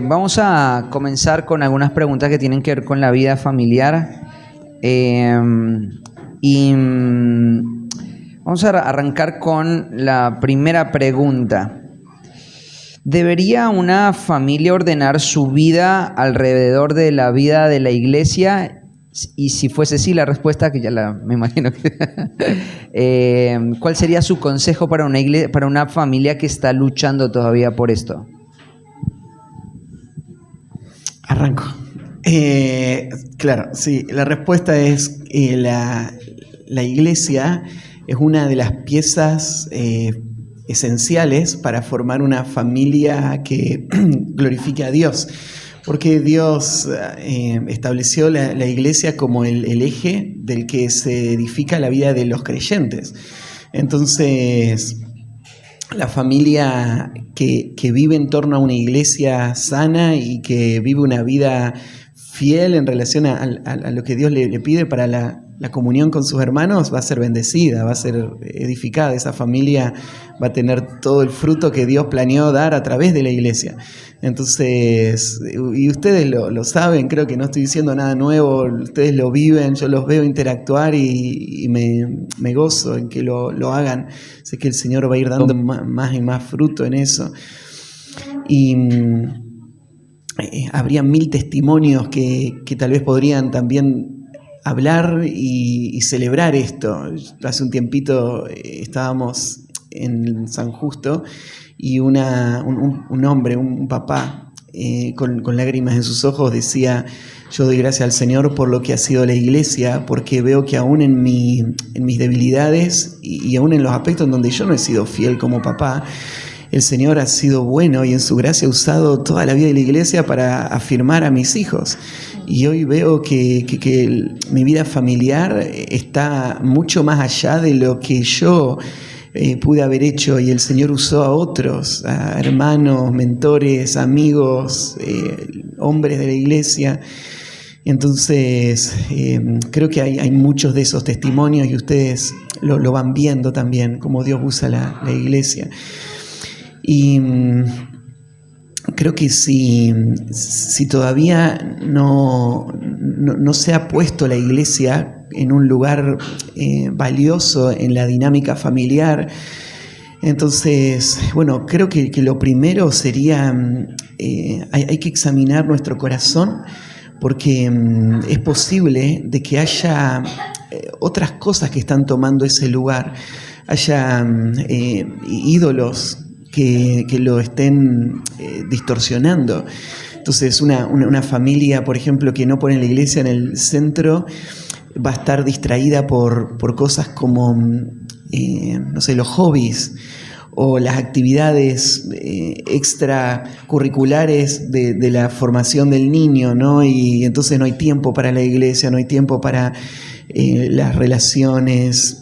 Vamos a comenzar con algunas preguntas que tienen que ver con la vida familiar. Vamos a arrancar con la primera pregunta. ¿Debería una familia ordenar su vida alrededor de la vida de la iglesia? Y si fuese sí, la respuesta, que me imagino que ¿cuál sería su consejo para una familia que está luchando todavía por esto? Arranco. Claro, sí, la respuesta es la iglesia es una de las piezas esenciales para formar una familia que glorifique a Dios, porque Dios estableció la iglesia como el eje del que se edifica la vida de los creyentes. Entonces, la familia que vive en torno a una iglesia sana y que vive una vida fiel en relación a lo que Dios le pide para la comunión con sus hermanos, va a ser bendecida, va a ser edificada. Esa familia va a tener todo el fruto que Dios planeó dar a través de la iglesia. Entonces, y ustedes lo saben, creo que no estoy diciendo nada nuevo, ustedes lo viven, yo los veo interactuar y me gozo en que lo hagan. Sé que el Señor va a ir dando más y más fruto en eso. Y habría 1000 testimonios que tal vez podrían también hablar y celebrar esto. Hace un tiempito estábamos en San Justo y un hombre, un papá, con lágrimas en sus ojos decía: yo doy gracias al Señor por lo que ha sido la iglesia, porque veo que aún en mis debilidades y aún en los aspectos en donde yo no he sido fiel como papá, el Señor ha sido bueno y en su gracia ha usado toda la vida de la iglesia para afirmar a mis hijos. Y hoy veo que mi vida familiar está mucho más allá de lo que yo pude haber hecho, y el Señor usó a otros, a hermanos, mentores, amigos, hombres de la iglesia. Entonces, creo que hay muchos de esos testimonios y ustedes lo van viendo también, cómo Dios usa la iglesia. Y creo que si todavía no se ha puesto la iglesia en un lugar valioso en la dinámica familiar, entonces, bueno, creo que lo primero sería, hay que examinar nuestro corazón, porque es posible de que haya otras cosas que están tomando ese lugar, haya ídolos que lo estén distorsionando. Entonces, una familia, por ejemplo, que no pone la iglesia en el centro, va a estar distraída por cosas como, no sé, los hobbies o las actividades extracurriculares de la formación del niño, ¿no? Y entonces no hay tiempo para la iglesia, no hay tiempo para las relaciones.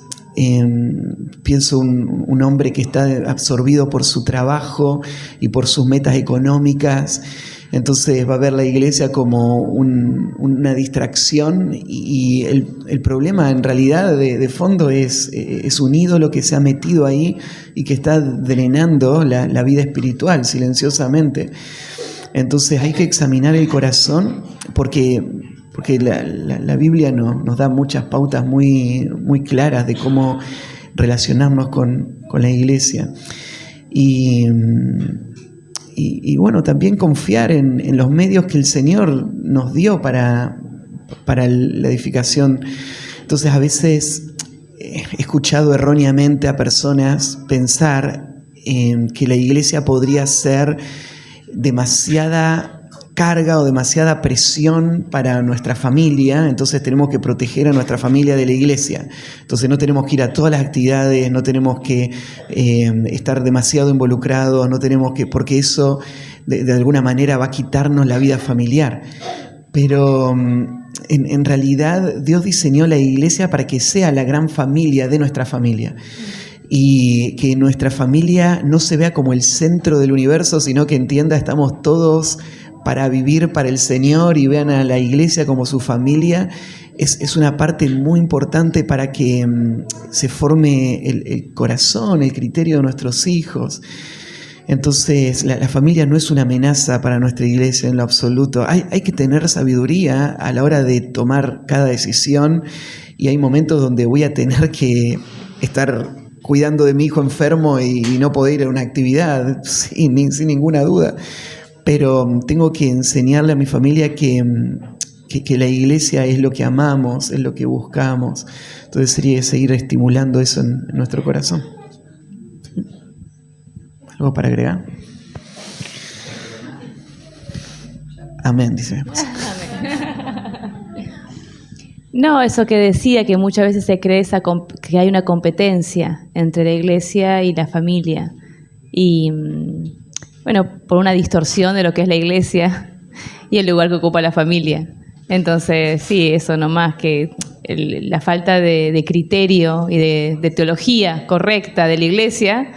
Pienso un hombre que está absorbido por su trabajo y por sus metas económicas, entonces va a ver la iglesia como una distracción, y el problema en realidad de fondo es un ídolo que se ha metido ahí y que está drenando la vida espiritual silenciosamente. Entonces hay que examinar el corazón, porque la Biblia nos da muchas pautas muy, muy claras de cómo relacionarnos con la iglesia. Y bueno, también confiar en los medios que el Señor nos dio para la edificación. Entonces, a veces he escuchado erróneamente a personas pensar que la iglesia podría ser demasiada carga o demasiada presión para nuestra familia, entonces tenemos que proteger a nuestra familia de la iglesia. Entonces no tenemos que ir a todas las actividades, no tenemos que estar demasiado involucrados, no tenemos que, porque eso de alguna manera va a quitarnos la vida familiar. pero en realidad Dios diseñó la iglesia para que sea la gran familia de nuestra familia. Y que nuestra familia no se vea como el centro del universo, sino que entienda, estamos todos para vivir para el Señor y vean a la iglesia como su familia. Es una parte muy importante para que se forme el corazón, el criterio de nuestros hijos. Entonces, la familia no es una amenaza para nuestra iglesia en lo absoluto. Hay que tener sabiduría a la hora de tomar cada decisión, y hay momentos donde voy a tener que estar cuidando de mi hijo enfermo y no poder ir a una actividad, sin ninguna duda. Pero tengo que enseñarle a mi familia que la iglesia es lo que amamos, es lo que buscamos. Entonces sería seguir estimulando eso en nuestro corazón. ¿Algo para agregar? Amén, dice mi esposa. No, eso que decía, que muchas veces se cree que hay una competencia entre la iglesia y la familia. Y, bueno, por una distorsión de lo que es la iglesia y el lugar que ocupa la familia. Entonces, sí, eso nomás, que la falta de criterio y de teología correcta de la iglesia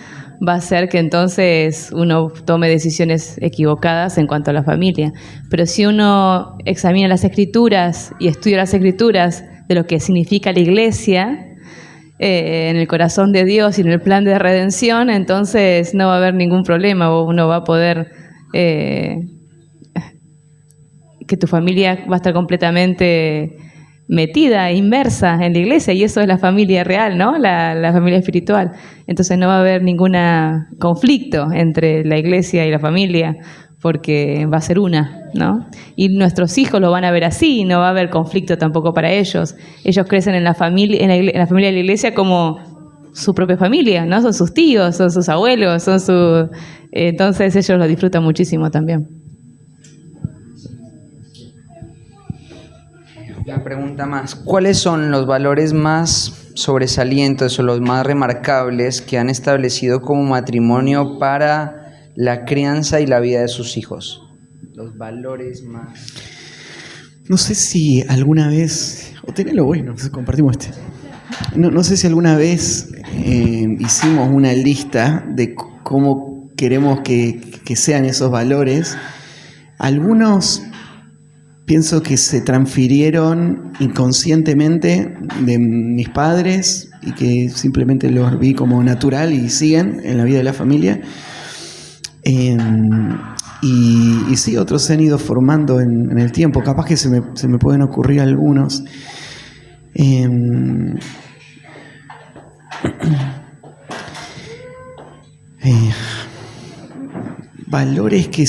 va a hacer que entonces uno tome decisiones equivocadas en cuanto a la familia. Pero si uno examina las Escrituras y estudia las Escrituras de lo que significa la iglesia en el corazón de Dios y en el plan de redención, entonces no va a haber ningún problema, o uno va a poder, que tu familia va a estar completamente metida, inmersa en la iglesia, y eso es la familia real, ¿no? La familia espiritual. Entonces no va a haber ningún conflicto entre la iglesia y la familia, porque va a ser una, ¿no? Y nuestros hijos lo van a ver así, no va a haber conflicto tampoco para ellos. Ellos crecen en la familia, en la familia de la iglesia como su propia familia, ¿no? Son sus tíos, son sus abuelos, entonces ellos lo disfrutan muchísimo también. La pregunta más, ¿cuáles son los valores más sobresalientes o los más remarcables que han establecido como matrimonio para la crianza y la vida de sus hijos? Los valores más... No sé si alguna vez, o tenelo bueno, compartimos no sé si alguna vez hicimos una lista de cómo queremos que sean esos valores. Algunos pienso que se transfirieron inconscientemente de mis padres y que simplemente los vi como natural y siguen en la vida de la familia. Y sí, otros se han ido formando en el tiempo. Capaz que se me pueden ocurrir algunos. Valores que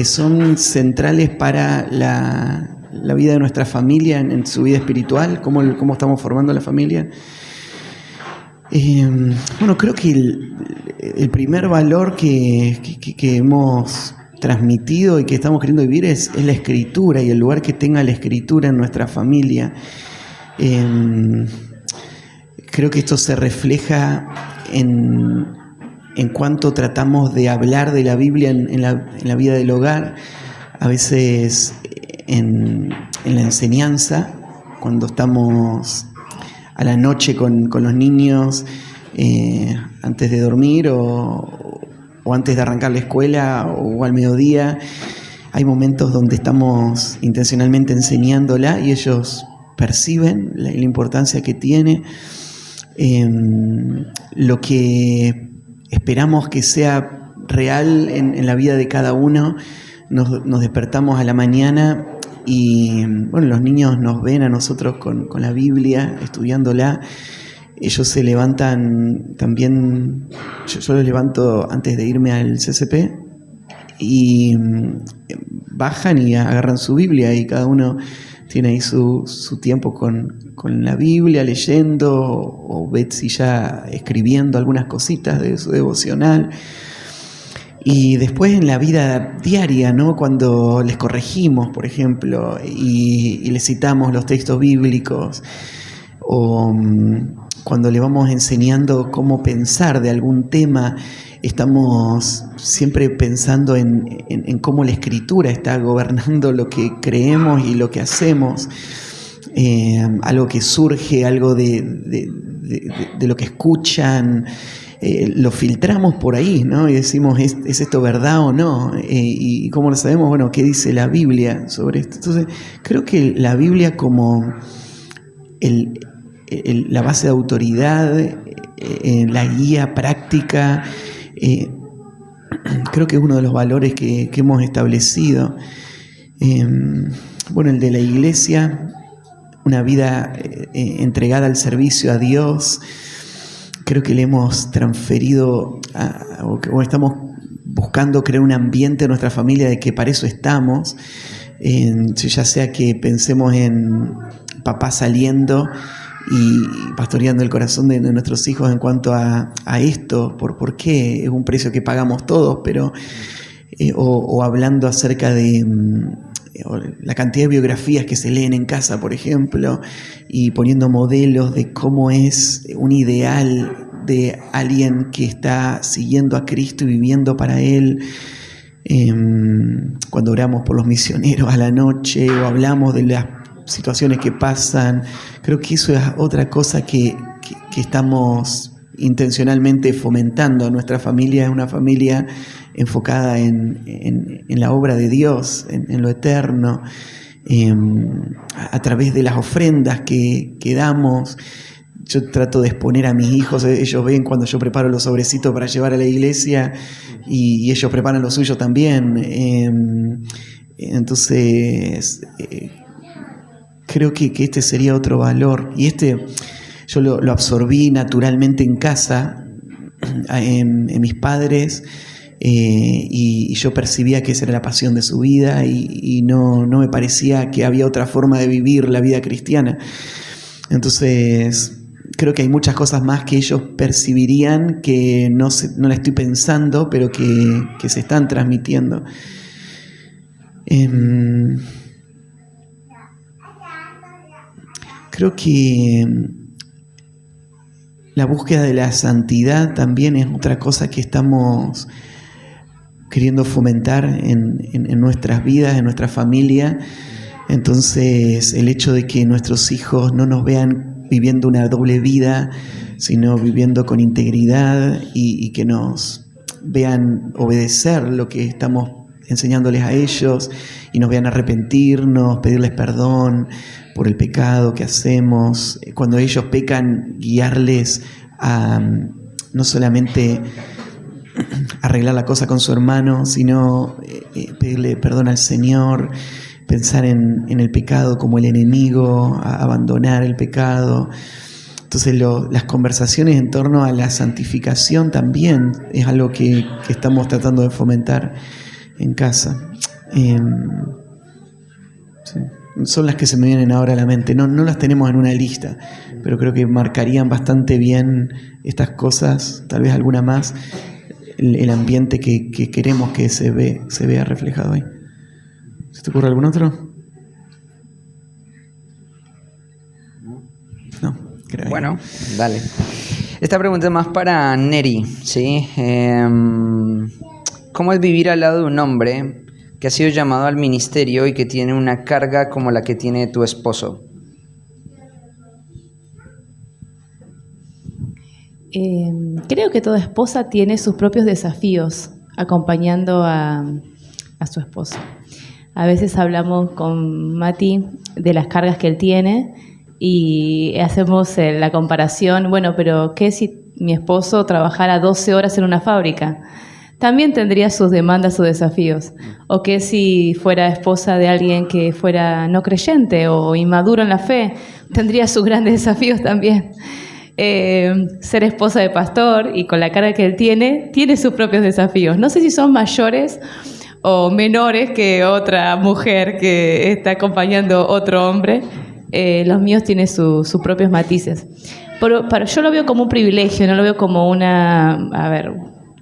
son centrales para la vida de nuestra familia en su vida espiritual, cómo estamos formando la familia. Bueno, creo que el primer valor que hemos transmitido y que estamos queriendo vivir es la escritura y el lugar que tenga la escritura en nuestra familia. Creo que esto se refleja en cuanto tratamos de hablar de la Biblia en la vida del hogar, a veces en la enseñanza, cuando estamos a la noche con los niños, antes de dormir o antes de arrancar la escuela o al mediodía. Hay momentos donde estamos intencionalmente enseñándola y ellos perciben la importancia que tiene. Lo que esperamos que sea real en la vida de cada uno. Nos despertamos a la mañana y bueno, los niños nos ven a nosotros con la Biblia, estudiándola. Ellos se levantan también, yo los levanto antes de irme al CCP y bajan y agarran su Biblia y cada uno tiene ahí su tiempo con la Biblia, leyendo, o Betsy ya escribiendo algunas cositas de su devocional. Y después en la vida diaria, ¿no? Cuando les corregimos, por ejemplo, y les citamos los textos bíblicos, o cuando le vamos enseñando cómo pensar de algún tema, estamos siempre pensando en cómo la Escritura está gobernando lo que creemos y lo que hacemos. Algo que surge, algo de lo que escuchan, lo filtramos por ahí, ¿no? Y decimos, ¿es esto verdad o no? Y ¿cómo lo sabemos? Bueno, ¿qué dice la Biblia sobre esto? Entonces, creo que la Biblia como la base de autoridad, la guía práctica, creo que es uno de los valores que hemos establecido. Bueno, el de la iglesia, una vida entregada al servicio a Dios. Creo que le hemos transferido o estamos buscando crear un ambiente en nuestra familia de que para eso estamos. Ya sea que pensemos en papá saliendo y pastoreando el corazón de nuestros hijos en cuanto a esto, por qué es un precio que pagamos todos, pero o hablando acerca de la cantidad de biografías que se leen en casa, por ejemplo, y poniendo modelos de cómo es un ideal de alguien que está siguiendo a Cristo y viviendo para Él. Cuando oramos por los misioneros a la noche o hablamos de las situaciones que pasan, creo que eso es otra cosa que estamos intencionalmente fomentando. Nuestra familia es una familia enfocada en la obra de Dios, en lo eterno, a través de las ofrendas que damos. Yo trato de exponer a mis hijos, ellos ven cuando yo preparo los sobrecitos para llevar a la iglesia y ellos preparan lo suyo también. Entonces, creo que este sería otro valor. Y yo lo absorbí naturalmente en casa, en mis padres, y yo percibía que esa era la pasión de su vida y no me parecía que había otra forma de vivir la vida cristiana. Entonces, creo que hay muchas cosas más que ellos percibirían que no la estoy pensando, pero que se están transmitiendo. Creo que la búsqueda de la santidad también es otra cosa que estamos queriendo fomentar en nuestras vidas, en nuestra familia. Entonces, el hecho de que nuestros hijos no nos vean viviendo una doble vida, sino viviendo con integridad y que nos vean obedecer lo que estamos enseñándoles a ellos y nos vean arrepentirnos, pedirles perdón por el pecado que hacemos. Cuando ellos pecan, guiarles a no solamente arreglar la cosa con su hermano, sino pedirle perdón al Señor, pensar en el pecado como el enemigo, abandonar el pecado. Entonces las conversaciones en torno a la santificación también es algo que estamos tratando de fomentar en casa. Sí. Son las que se me vienen ahora a la mente. No las tenemos en una lista, pero creo que marcarían bastante bien estas cosas, tal vez alguna más, el ambiente que queremos que se vea reflejado ahí. ¿Se te ocurre algún otro? No, creo. Bueno, dale. Esta pregunta es más para Neri, ¿sí? ¿Cómo es vivir al lado de un hombre que ha sido llamado al ministerio y que tiene una carga como la que tiene tu esposo? Creo que toda esposa tiene sus propios desafíos acompañando a su esposo. A veces hablamos con Mati de las cargas que él tiene y hacemos la comparación, bueno, pero ¿qué si mi esposo trabajara 12 horas en una fábrica? También tendría sus demandas, sus desafíos. ¿O qué si fuera esposa de alguien que fuera no creyente o inmaduro en la fe? Tendría sus grandes desafíos también. Ser esposa de pastor y con la carga que él tiene sus propios desafíos. No sé si son mayores o menores que otra mujer que está acompañando otro hombre. Los míos tienen sus propios matices. Pero yo lo veo como un privilegio, no lo veo como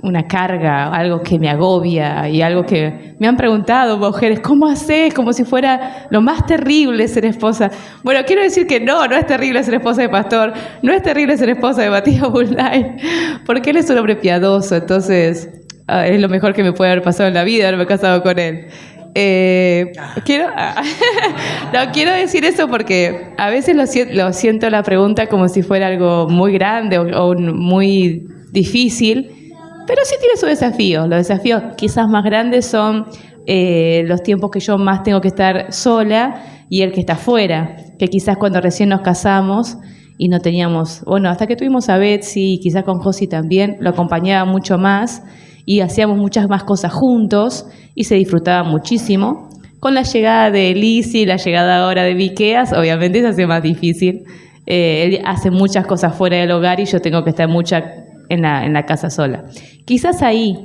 una carga, algo que me agobia y algo que me han preguntado mujeres, ¿cómo haces? Como si fuera lo más terrible ser esposa. Bueno, quiero decir que no es terrible ser esposa de pastor, no es terrible ser esposa de Matías Bullay, porque él es un hombre piadoso, entonces es lo mejor que me puede haber pasado en la vida haberme casado con él. Quiero decir eso porque a veces lo siento la pregunta como si fuera algo muy grande o muy difícil, pero sí tiene sus desafíos. Los desafíos quizás más grandes son los tiempos que yo más tengo que estar sola y él que está fuera, que quizás cuando recién nos casamos y no teníamos, bueno, hasta que tuvimos a Betsy y quizás con Josi también, lo acompañaba mucho más y hacíamos muchas más cosas juntos y se disfrutaba muchísimo. Con la llegada de Lizzy, la llegada ahora de Miqueas, obviamente se hace más difícil. Él hace muchas cosas fuera del hogar y yo tengo que estar en la casa sola. Quizás ahí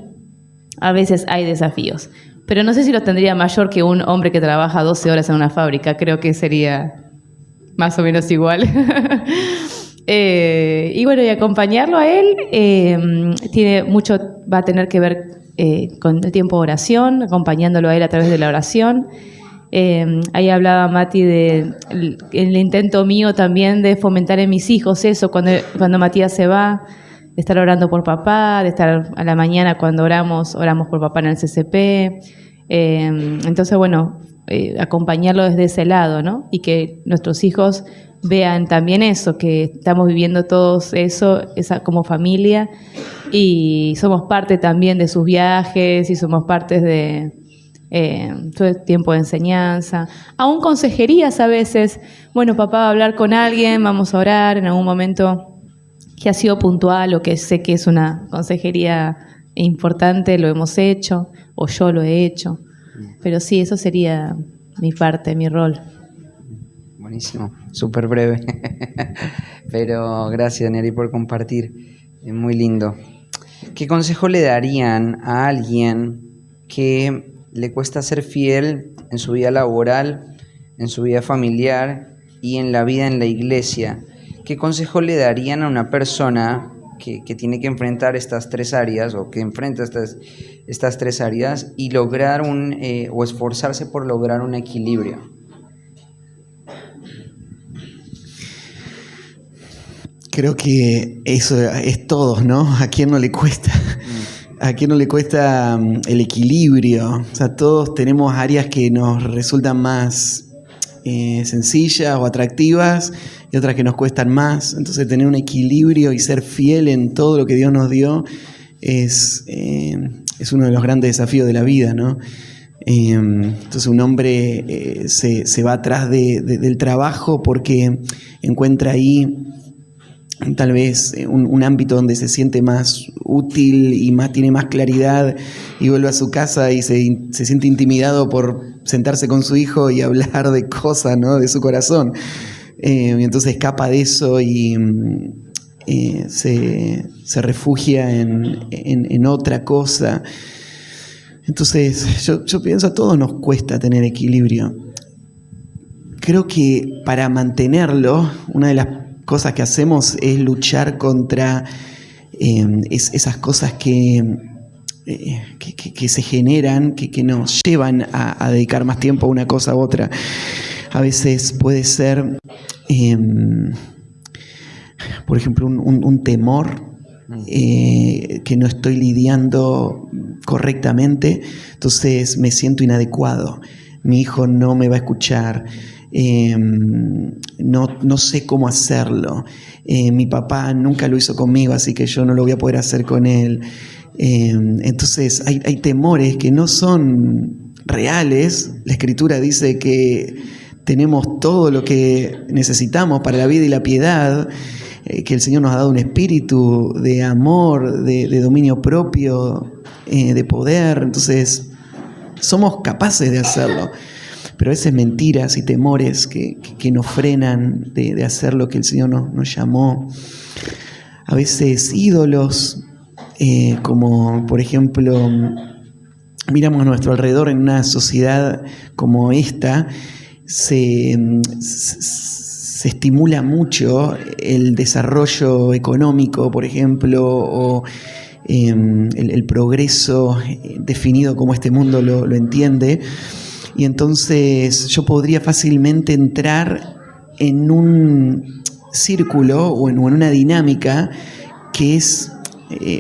a veces hay desafíos, pero no sé si los tendría mayor que un hombre que trabaja 12 horas en una fábrica. Creo que sería más o menos igual. Y bueno, y acompañarlo a él tiene mucho, va a tener que ver con el tiempo de oración, acompañándolo a él a través de la oración. Ahí hablaba Mati del intento mío también de fomentar en mis hijos eso, cuando Matías se va, de estar orando por papá, de estar a la mañana cuando oramos por papá en el CCP. Entonces, bueno, acompañarlo desde ese lado, ¿no? Y que nuestros hijos vean también eso, que estamos viviendo todos eso como familia y somos parte también de sus viajes y somos parte de todo el tiempo de enseñanza. Aún consejerías a veces, bueno, papá va a hablar con alguien, vamos a orar en algún momento que ha sido puntual o que sé que es una consejería importante, lo hemos hecho o yo lo he hecho. Pero sí, eso sería mi parte, mi rol. Buenísimo, súper breve. Pero gracias, Neri, por compartir. Es muy lindo. ¿Qué consejo le darían a alguien que le cuesta ser fiel en su vida laboral, en su vida familiar y en la vida en la iglesia? ¿Qué consejo le darían a una persona que tiene que enfrentar estas tres áreas o que enfrenta estas tres áreas y lograr o esforzarse por lograr un equilibrio? Creo que eso es todos, ¿no? ¿A quién no le cuesta? ¿A quién no le cuesta el equilibrio? O sea, todos tenemos áreas que nos resultan más sencillas o atractivas y otras que nos cuestan más. Entonces, tener un equilibrio y ser fiel en todo lo que Dios nos dio es uno de los grandes desafíos de la vida, ¿no? Entonces, un hombre se va atrás del trabajo porque encuentra ahí tal vez un ámbito donde se siente más útil y tiene más claridad, y vuelve a su casa y se siente intimidado por sentarse con su hijo y hablar de cosas, ¿no?, de su corazón. Y entonces escapa de eso y se refugia en otra cosa. Entonces yo pienso, a todos nos cuesta tener equilibrio. Creo que para mantenerlo, una de las cosas que hacemos es luchar contra esas cosas que se generan, que nos llevan a dedicar más tiempo a una cosa u otra. A veces puede ser, por ejemplo, un temor que no estoy lidiando correctamente, entonces me siento inadecuado. Mi hijo no me va a escuchar. No sé cómo hacerlo. Mi papá nunca lo hizo conmigo, así que yo no lo voy a poder hacer con él. Entonces hay temores que no son reales. La Escritura dice que tenemos todo lo que necesitamos para la vida y la piedad, que el Señor nos ha dado un espíritu de amor, de dominio propio, de poder. Entonces somos capaces de hacerlo. Pero a veces mentiras y temores que nos frenan de hacer lo que el Señor nos llamó. A veces ídolos, como por ejemplo, miramos a nuestro alrededor en una sociedad como esta, se estimula mucho el desarrollo económico, por ejemplo, o el progreso definido como este mundo lo entiende. Y entonces yo podría fácilmente entrar en un círculo o en una dinámica que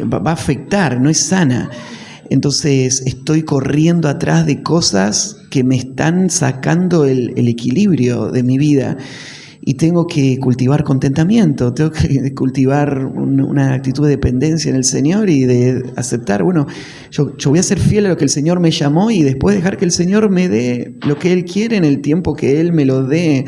va a afectar, no es sana. Entonces estoy corriendo atrás de cosas que me están sacando el equilibrio de mi vida. Y tengo que cultivar contentamiento, tengo que cultivar una actitud de dependencia en el Señor y de aceptar, bueno, yo voy a ser fiel a lo que el Señor me llamó y después dejar que el Señor me dé lo que Él quiere en el tiempo que Él me lo dé.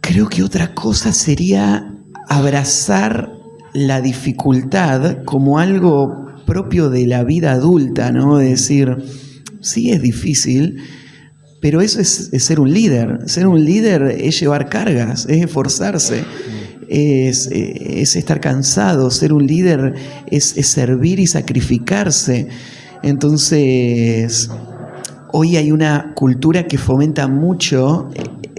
Creo que otra cosa sería abrazar la dificultad como algo propio de la vida adulta, ¿no? De decir, sí es difícil, pero eso es ser un líder. Ser un líder es llevar cargas, es esforzarse, es estar cansado. Ser un líder es servir y sacrificarse. Entonces, hoy hay una cultura que fomenta mucho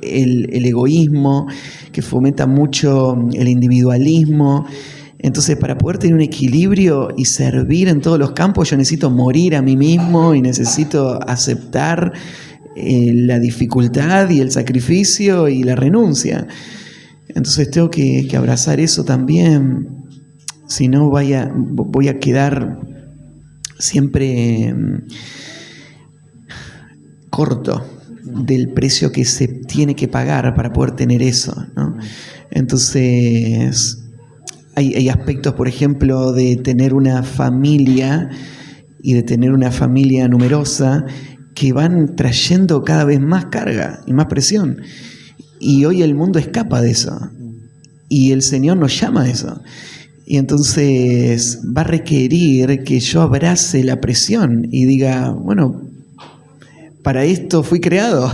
el egoísmo, que fomenta mucho el individualismo. Entonces, para poder tener un equilibrio y servir en todos los campos, yo necesito morir a mí mismo y necesito aceptar la dificultad y el sacrificio y la renuncia. Entonces tengo que abrazar eso también, si no voy a quedar siempre corto del precio que se tiene que pagar para poder tener eso, ¿no? Entonces hay aspectos, por ejemplo, de tener una familia y de tener una familia numerosa que van trayendo cada vez más carga y más presión. Y hoy el mundo escapa de eso. Y el Señor nos llama a eso. Y entonces va a requerir que yo abrace la presión y diga, bueno, para esto fui creado.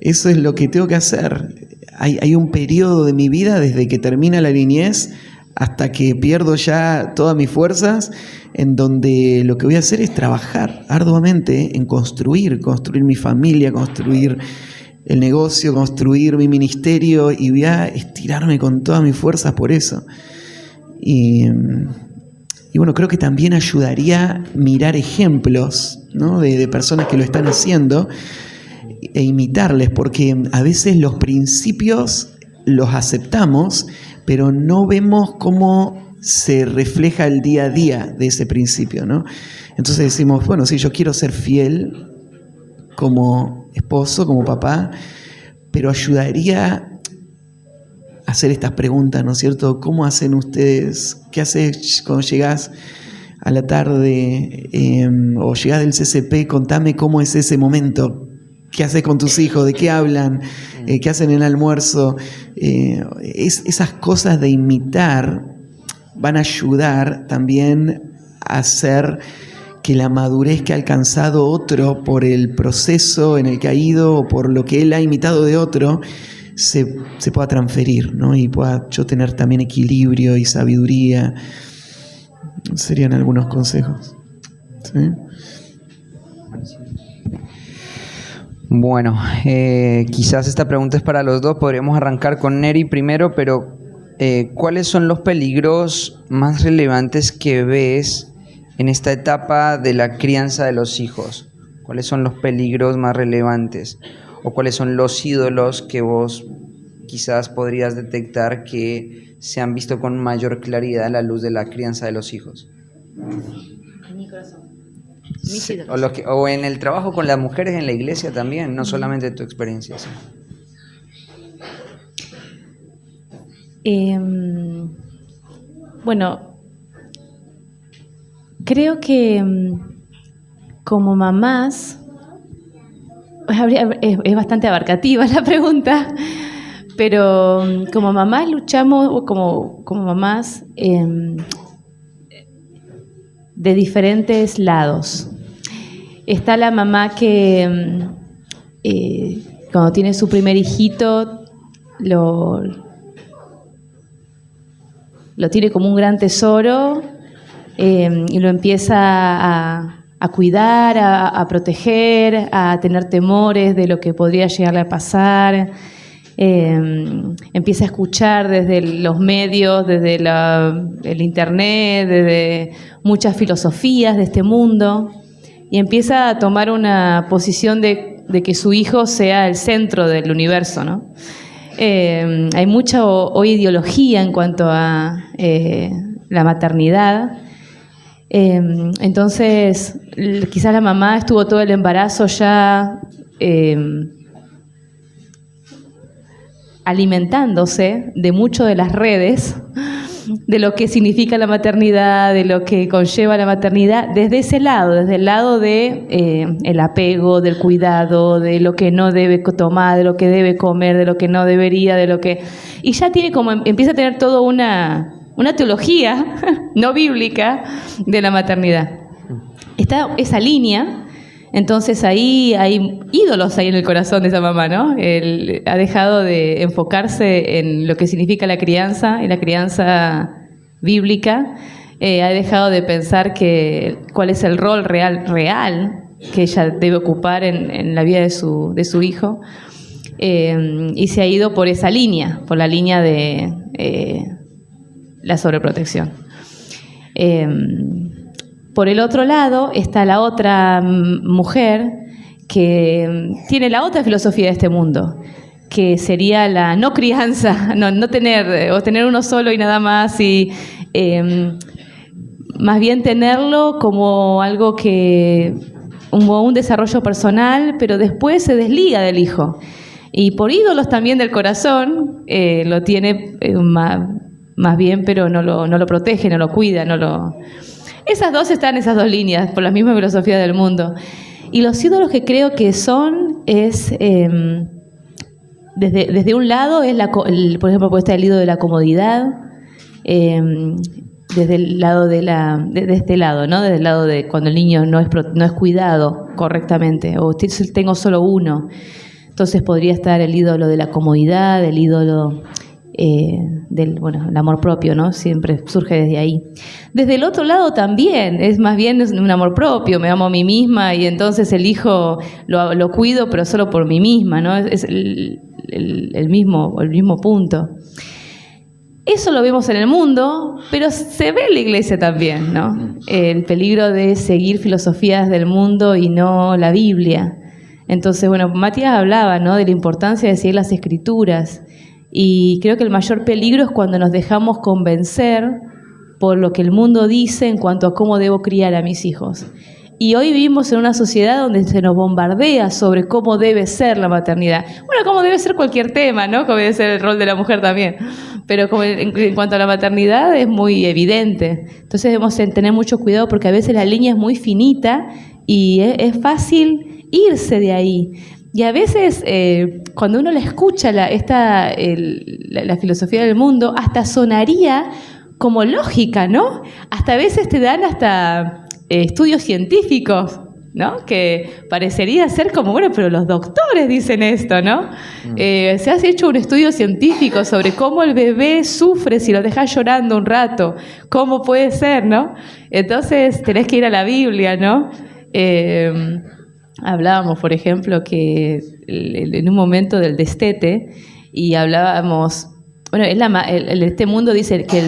Eso es lo que tengo que hacer. Hay un periodo de mi vida desde que termina la niñez hasta que pierdo ya todas mis fuerzas, en donde lo que voy a hacer es trabajar arduamente en construir mi familia, construir el negocio, construir mi ministerio, y voy a estirarme con todas mis fuerzas por eso. Y bueno, creo que también ayudaría mirar ejemplos, ¿no? de personas que lo están haciendo e imitarles, porque a veces los principios los aceptamos, pero no vemos cómo se refleja el día a día de ese principio, ¿no? Entonces decimos, bueno, sí, yo quiero ser fiel como esposo, como papá, pero ayudaría a hacer estas preguntas, ¿no es cierto? ¿Cómo hacen ustedes? ¿Qué haces cuando llegás a la tarde o llegás del CCP? Contame cómo es ese momento. ¿Qué haces con tus hijos? ¿De qué hablan? ¿Qué hacen en el almuerzo? Esas cosas de imitar van a ayudar también a hacer que la madurez que ha alcanzado otro por el proceso en el que ha ido o por lo que él ha imitado de otro se pueda transferir, ¿no? Y pueda yo tener también equilibrio y sabiduría. Serían algunos consejos. ¿Sí? Bueno, quizás esta pregunta es para los dos. Podríamos arrancar con Neri primero, pero ¿cuáles son los peligros más relevantes que ves en esta etapa de la crianza de los hijos? ¿Cuáles son los peligros más relevantes? ¿O cuáles son los ídolos que vos quizás podrías detectar que se han visto con mayor claridad a la luz de la crianza de los hijos? Mi corazón. Sí, o en el trabajo con las mujeres en la iglesia también, no solamente tu experiencia. ¿Sí? Bueno, creo que como mamás, es bastante abarcativa la pregunta, pero como mamás luchamos, como mamás, de diferentes lados. Está la mamá que cuando tiene su primer hijito lo tiene como un gran tesoro y lo empieza a cuidar, a proteger, a tener temores de lo que podría llegarle a pasar. Empieza a escuchar desde los medios, desde el internet, desde muchas filosofías de este mundo, y empieza a tomar una posición de que su hijo sea el centro del universo, ¿no? Hay mucha hoy ideología en cuanto a la maternidad. Entonces, quizás la mamá estuvo todo el embarazo ya alimentándose de mucho de las redes, de lo que significa la maternidad, de lo que conlleva la maternidad, desde ese lado, desde el lado de el apego, del cuidado, de lo que no debe tomar, de lo que debe comer, de lo que no debería, de lo que... Y ya tiene como, empieza a tener toda una teología no bíblica de la maternidad. Está esa línea. Entonces ahí hay ídolos ahí en el corazón de esa mamá, ¿no? Él ha dejado de enfocarse en lo que significa la crianza y la crianza bíblica. Ha dejado de pensar cuál es el rol real que ella debe ocupar en la vida de su hijo. Y se ha ido por esa línea, por la línea de la sobreprotección. Por el otro lado está la otra mujer que tiene la otra filosofía de este mundo, que sería la no crianza, no tener, o tener uno solo y nada más, y más bien tenerlo como algo como un desarrollo personal, pero después se desliga del hijo. Y por ídolos también del corazón, lo tiene más bien, pero no lo protege, no lo cuida, Esas dos líneas, por la misma filosofía del mundo. Y los ídolos que creo que desde un lado, por ejemplo, puede estar el ídolo de la comodidad, desde el lado de este lado, ¿no? Desde el lado de cuando el niño no es cuidado correctamente, o tengo solo uno. Entonces podría estar el ídolo de la comodidad, el ídolo el amor propio, ¿no? Siempre surge desde ahí. Desde el otro lado también, es más bien un amor propio, me amo a mí misma y entonces el hijo lo cuido, pero solo por mí misma, ¿no? Es el mismo punto. Eso lo vemos en el mundo, pero se ve en la iglesia también, ¿no? El peligro de seguir filosofías del mundo y no la Biblia. Entonces, Matías hablaba, ¿no?, de la importancia de seguir las Escrituras. Y creo que el mayor peligro es cuando nos dejamos convencer por lo que el mundo dice en cuanto a cómo debo criar a mis hijos. Y hoy vivimos en una sociedad donde se nos bombardea sobre cómo debe ser la maternidad. Cómo debe ser cualquier tema, ¿no? Cómo debe ser el rol de la mujer también. Pero en cuanto a la maternidad es muy evidente. Entonces debemos tener mucho cuidado porque a veces la línea es muy finita y es fácil irse de ahí. Y a veces, cuando uno le escucha la filosofía del mundo, hasta sonaría como lógica, ¿no? Hasta a veces te dan estudios científicos, ¿no? Que parecería ser como, pero los doctores dicen esto, ¿no? Se ha hecho un estudio científico sobre cómo el bebé sufre si lo dejas llorando un rato. ¿Cómo puede ser, no? Entonces, tenés que ir a la Biblia, ¿no? Hablábamos, por ejemplo, que en un momento del destete, y hablábamos, este mundo dice que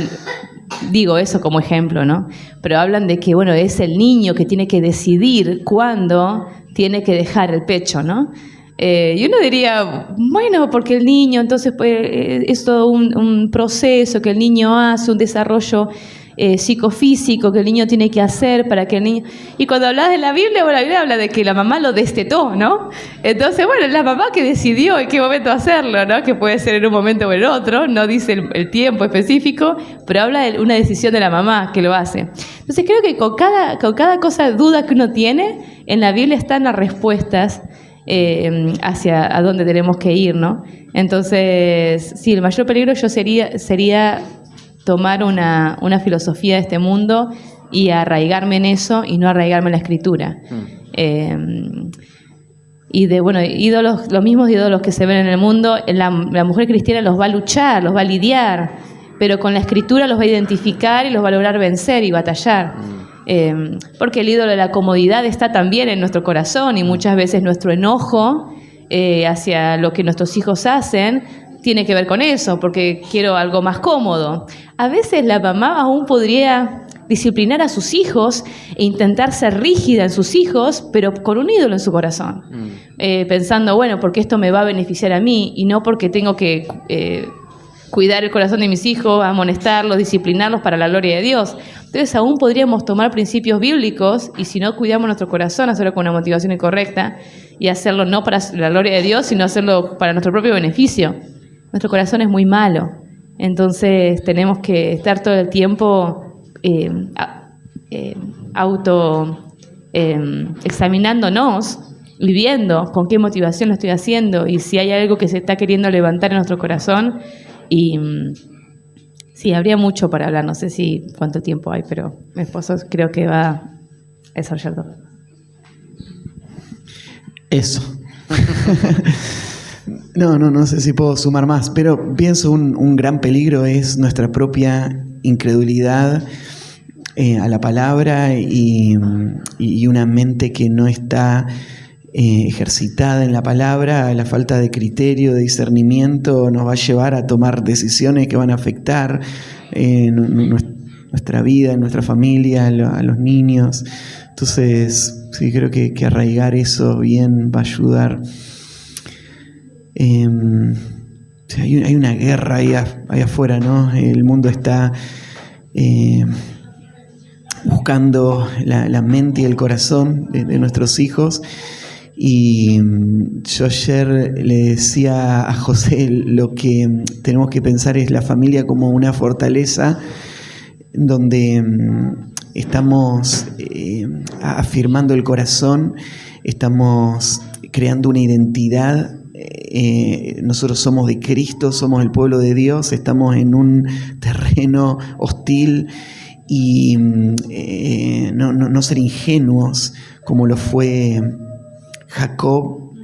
digo eso como ejemplo, ¿no? Pero hablan de que, es el niño que tiene que decidir cuándo tiene que dejar el pecho, ¿no? Y uno diría, porque el niño, entonces es todo un proceso que el niño hace, un desarrollo psicofísico que el niño tiene que hacer para que el niño... Y cuando hablas de la Biblia habla de que la mamá lo destetó, ¿no? Entonces, la mamá que decidió en qué momento hacerlo, ¿no? Que puede ser en un momento o en otro, no dice el tiempo específico, pero habla de una decisión de la mamá que lo hace. Entonces, creo que con cada duda que uno tiene, en la Biblia están las respuestas hacia a dónde tenemos que ir, ¿no? Entonces, sí, el mayor peligro sería tomar una filosofía de este mundo y arraigarme en eso y no arraigarme en la Escritura. Y ídolos, los mismos ídolos que se ven en el mundo, la mujer cristiana los va a luchar, los va a lidiar, pero con la Escritura los va a identificar y los va a lograr vencer y batallar. Porque el ídolo de la comodidad está también en nuestro corazón y muchas veces nuestro enojo hacia lo que nuestros hijos hacen, tiene que ver con eso, porque quiero algo más cómodo. A veces la mamá aún podría disciplinar a sus hijos e intentar ser rígida en sus hijos, pero con un ídolo en su corazón. Pensando, bueno, porque esto me va a beneficiar a mí y no porque tengo que cuidar el corazón de mis hijos, amonestarlos, disciplinarlos para la gloria de Dios. Entonces aún podríamos tomar principios bíblicos y si no cuidamos nuestro corazón, hacerlo con una motivación incorrecta y hacerlo no para la gloria de Dios, sino hacerlo para nuestro propio beneficio. Nuestro corazón es muy malo, entonces tenemos que estar todo el tiempo examinándonos y viendo con qué motivación lo estoy haciendo y si hay algo que se está queriendo levantar en nuestro corazón. Y sí, habría mucho para hablar, no sé si cuánto tiempo hay, pero mi esposo creo que va a desarrollar todo. Eso. No sé si puedo sumar más, pero pienso un gran peligro es nuestra propia incredulidad a la palabra y una mente que no está ejercitada en la palabra. La falta de criterio, de discernimiento nos va a llevar a tomar decisiones que van a afectar nuestra vida, nuestra familia, a los niños. Entonces, sí, creo que arraigar eso bien va a ayudar. Hay una guerra ahí afuera, ¿no? El mundo está buscando la mente y el corazón de nuestros hijos. Y yo ayer le decía a José, lo que tenemos que pensar es la familia como una fortaleza donde estamos afirmando el corazón, estamos creando una identidad. Nosotros somos de Cristo, somos el pueblo de Dios, estamos en un terreno hostil y no ser ingenuos como lo fue Jacob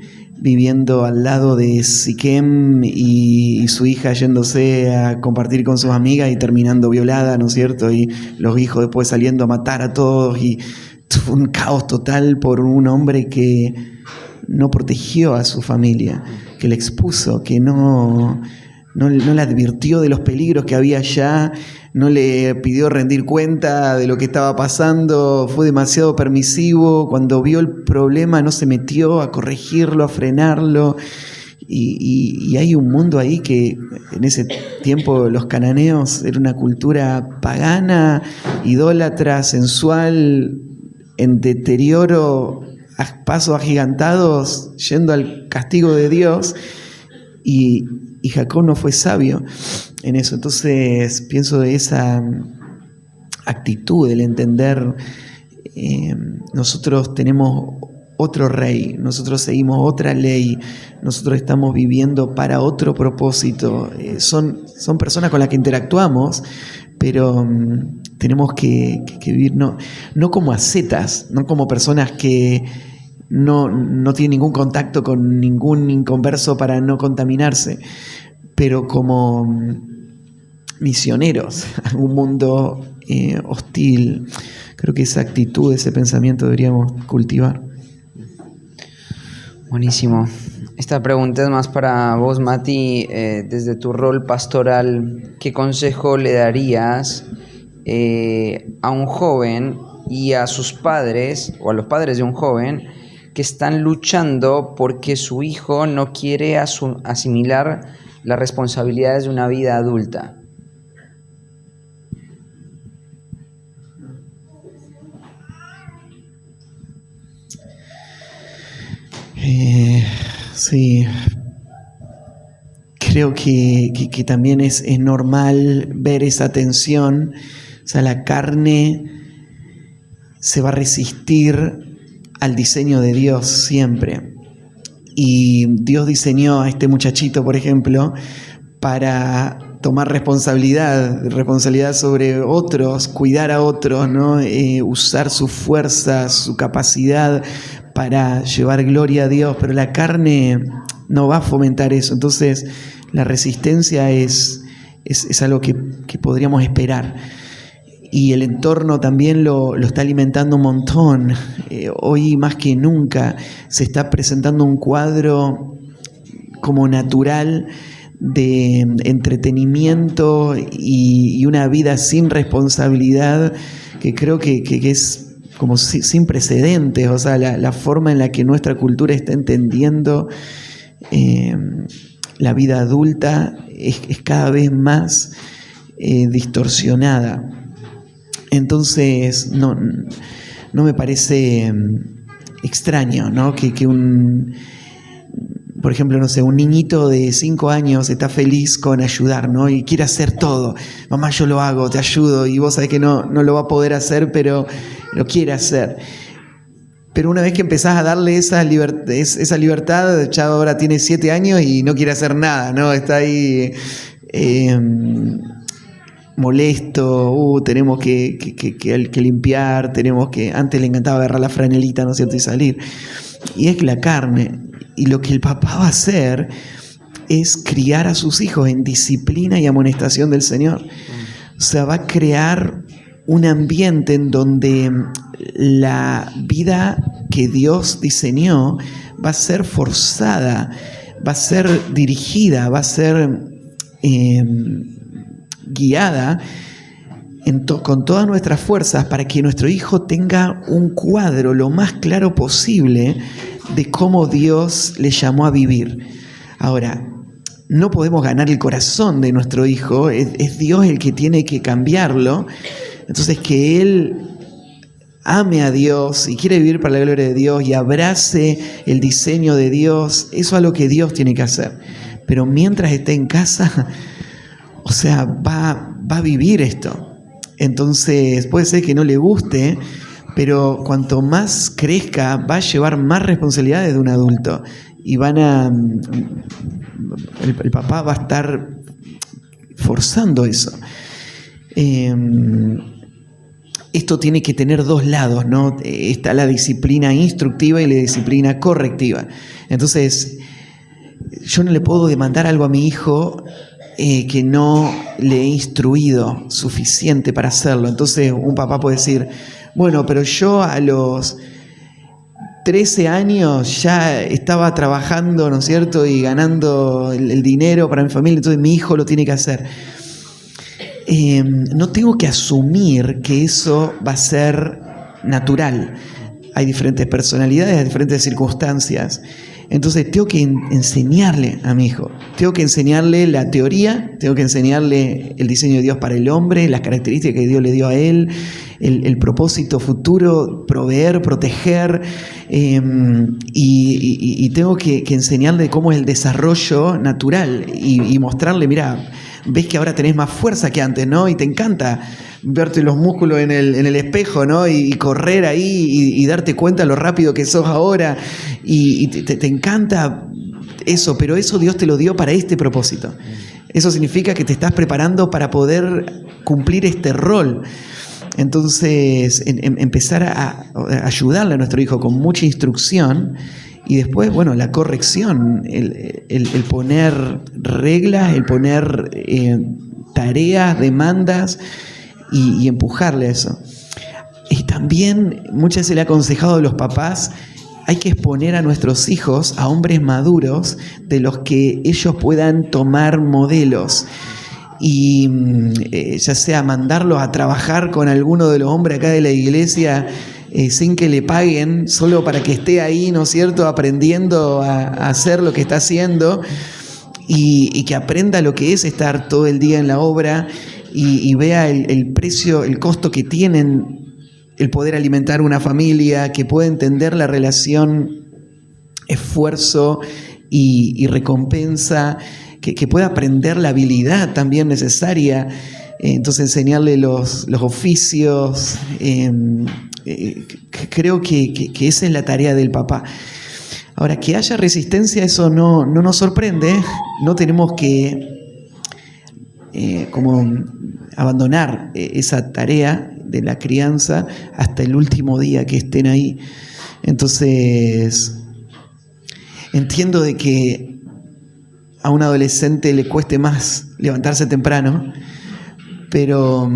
viviendo al lado de Siquem y su hija yéndose a compartir con sus amigas y terminando violada, ¿no es cierto? Y los hijos después saliendo a matar a todos y fue un caos total por un hombre que no protegió a su familia, que le expuso, que no le advirtió de los peligros que había allá, no le pidió rendir cuenta de lo que estaba pasando, fue demasiado permisivo. Cuando vio el problema no se metió a corregirlo, a frenarlo. Y hay un mundo ahí que en ese tiempo los cananeos era una cultura pagana, idólatra, sensual, en deterioro, a pasos agigantados, yendo al castigo de Dios. Y Jacob no fue sabio en eso. Entonces pienso de esa actitud, el entender, nosotros tenemos otro rey, nosotros seguimos otra ley, nosotros estamos viviendo para otro propósito. Son personas con las que interactuamos, pero tenemos que vivir no como ascetas, no como personas que no tienen ningún contacto con ningún inconverso para no contaminarse, pero como misioneros a un mundo hostil. Creo que esa actitud, ese pensamiento deberíamos cultivar. Buenísimo. Esta pregunta es más para vos, Mati, desde tu rol pastoral. ¿Qué consejo le darías a un joven y a sus padres, o a los padres de un joven, que están luchando porque su hijo no quiere asimilar las responsabilidades de una vida adulta? Sí, creo que también es normal ver esa tensión. O sea, la carne se va a resistir al diseño de Dios siempre. Y Dios diseñó a este muchachito, por ejemplo, para tomar responsabilidad sobre otros, cuidar a otros, ¿no? Usar su fuerza, su capacidad para llevar gloria a Dios, pero la carne no va a fomentar eso. Entonces la resistencia es algo que podríamos esperar. y el entorno también lo está alimentando un montón. Hoy más que nunca se está presentando un cuadro como natural de entretenimiento y una vida sin responsabilidad que creo que es como sin precedentes. O sea, la forma en la que nuestra cultura está entendiendo la vida adulta es cada vez más distorsionada. Entonces no me parece extraño, ¿no? que por ejemplo, no sé, un niñito de 5 años está feliz con ayudar, ¿no? Y quiere hacer todo. Mamá, yo lo hago, te ayudo, y vos sabés que no lo va a poder hacer, pero lo quiere hacer. Pero una vez que empezás a darle esa libertad, ya ahora tiene 7 años y no quiere hacer nada, ¿no? Está ahí molesto, tenemos que limpiar, tenemos que... Antes le encantaba agarrar la franelita, ¿no es cierto?, y salir. Y es la carne. Y lo que el papá va a hacer es criar a sus hijos en disciplina y amonestación del Señor. O sea, va a crear un ambiente en donde la vida que Dios diseñó va a ser forzada, va a ser dirigida, va a ser guiada con todas nuestras fuerzas para que nuestro hijo tenga un cuadro lo más claro posible de cómo Dios le llamó a vivir. Ahora, no podemos ganar el corazón de nuestro hijo, es Dios el que tiene que cambiarlo. Entonces, que él ame a Dios y quiere vivir para la gloria de Dios y abrace el diseño de Dios, eso es lo que Dios tiene que hacer. Pero mientras esté en casa, o sea, va a vivir esto. Entonces, puede ser que no le guste, pero cuanto más crezca, va a llevar más responsabilidades de un adulto. Y el papá va a estar forzando eso. Esto tiene que tener dos lados, ¿no? Está la disciplina instructiva y la disciplina correctiva. Entonces, yo no le puedo demandar algo a mi hijo que no le he instruido suficiente para hacerlo. Entonces, un papá puede decir, bueno, pero yo a los 13 años ya estaba trabajando, ¿no es cierto?, y ganando el dinero para mi familia, entonces mi hijo lo tiene que hacer. No tengo que asumir que eso va a ser natural. Hay diferentes personalidades, hay diferentes circunstancias. Entonces tengo que enseñarle a mi hijo, tengo que enseñarle la teoría, tengo que enseñarle el diseño de Dios para el hombre, las características que Dios le dio a él, el propósito futuro, proveer, proteger, y tengo que enseñarle cómo es el desarrollo natural y mostrarle, mira, ves que ahora tenés más fuerza que antes, ¿no? Y te encanta verte los músculos en el espejo, ¿no? Y correr ahí y darte cuenta lo rápido que sos ahora. Y te encanta eso, pero eso Dios te lo dio para este propósito. Eso significa que te estás preparando para poder cumplir este rol. Entonces, empezar a ayudarle a nuestro hijo con mucha instrucción. Y después, bueno, la corrección, el poner reglas, el poner tareas, demandas y empujarle a eso. Y también muchas veces le he aconsejado a los papás, hay que exponer a nuestros hijos a hombres maduros de los que ellos puedan tomar modelos. Y ya sea mandarlos a trabajar con alguno de los hombres acá de la iglesia, sin que le paguen, solo para que esté ahí, ¿no es cierto?, aprendiendo a hacer lo que está haciendo y que aprenda lo que es estar todo el día en la obra y vea el precio, el costo que tienen el poder alimentar una familia, que pueda entender la relación esfuerzo y recompensa, que pueda aprender la habilidad también necesaria. Entonces enseñarle los oficios, creo que esa es la tarea del papá. Ahora, que haya resistencia, eso no nos sorprende. No tenemos que como abandonar esa tarea de la crianza hasta el último día que estén ahí. Entonces, entiendo de que a un adolescente le cueste más levantarse temprano, pero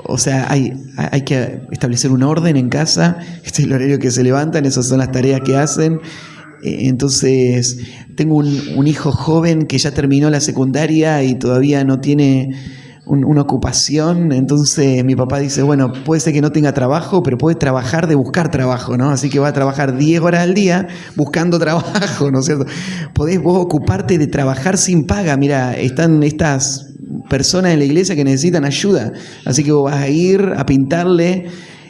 O sea, hay que establecer un orden en casa. Este es el horario que se levantan, esas son las tareas que hacen. Entonces, tengo un hijo joven que ya terminó la secundaria y todavía no tiene una ocupación. Entonces mi papá dice, bueno, puede ser que no tenga trabajo, pero puede trabajar de buscar trabajo, ¿no? Así que va a trabajar 10 horas al día buscando trabajo, ¿no es cierto? Podés vos ocuparte de trabajar sin paga. Mira, están estas personas en la iglesia que necesitan ayuda, así que vos vas a ir a pintarle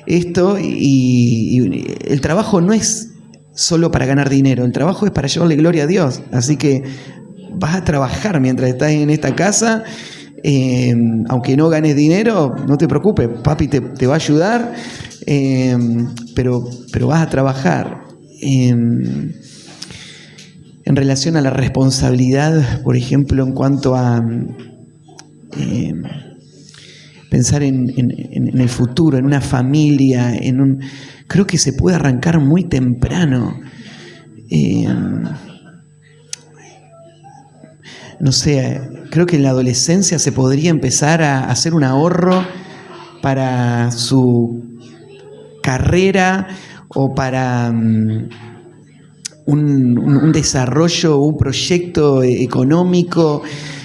esto y el trabajo no es solo para ganar dinero, el trabajo es para llevarle gloria a Dios, así que vas a trabajar mientras estás en esta casa, aunque no ganes dinero, no te preocupes, papi te va a ayudar, pero vas a trabajar. En relación a la responsabilidad, por ejemplo, en cuanto a pensar en el futuro, en una familia, creo que se puede arrancar muy temprano. No sé, creo que en la adolescencia se podría empezar a hacer un ahorro para su carrera o para un desarrollo, un proyecto económico,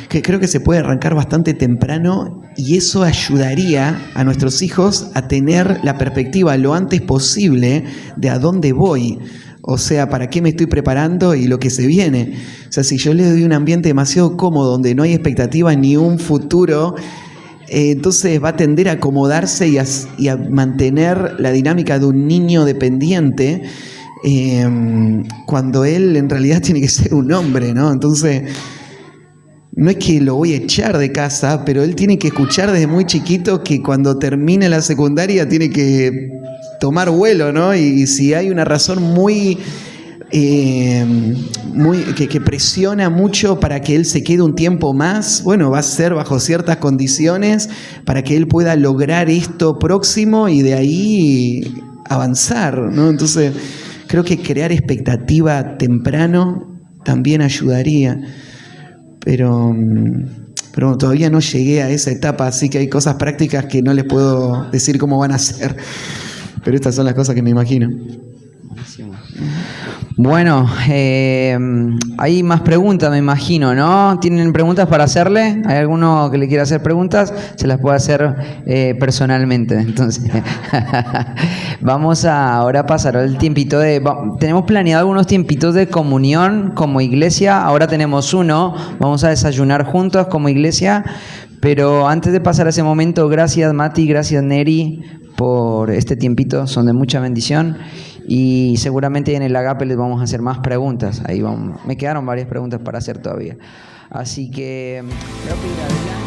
que creo que se puede arrancar bastante temprano, y eso ayudaría a nuestros hijos a tener la perspectiva lo antes posible de a dónde voy, o sea, para qué me estoy preparando y lo que se viene. O sea, si yo les doy un ambiente demasiado cómodo donde no hay expectativa ni un futuro, entonces va a tender a acomodarse y a mantener la dinámica de un niño dependiente, cuando él en realidad tiene que ser un hombre, ¿no? Entonces, no es que lo voy a echar de casa, pero él tiene que escuchar desde muy chiquito que cuando termine la secundaria tiene que tomar vuelo, ¿no? Y si hay una razón que presiona mucho para que él se quede un tiempo más, bueno, va a ser bajo ciertas condiciones para que él pueda lograr esto próximo y de ahí avanzar, ¿no? Entonces, creo que crear expectativa temprano también ayudaría. Pero todavía no llegué a esa etapa, así que hay cosas prácticas que no les puedo decir cómo van a ser. Pero estas son las cosas que me imagino. Bueno, hay más preguntas, me imagino, ¿no? ¿Tienen preguntas para hacerle? ¿Hay alguno que le quiera hacer preguntas? Se las puede hacer personalmente. Entonces, vamos a ahora pasar el tiempito tenemos planeado algunos tiempitos de comunión como iglesia. Ahora tenemos uno. Vamos a desayunar juntos como iglesia. Pero antes de pasar a ese momento, gracias Mati, gracias Neri por este tiempito. Son de mucha bendición. Y seguramente en el Agape les vamos a hacer más preguntas. Me quedaron varias preguntas para hacer todavía. Así que, creo que ir adelante.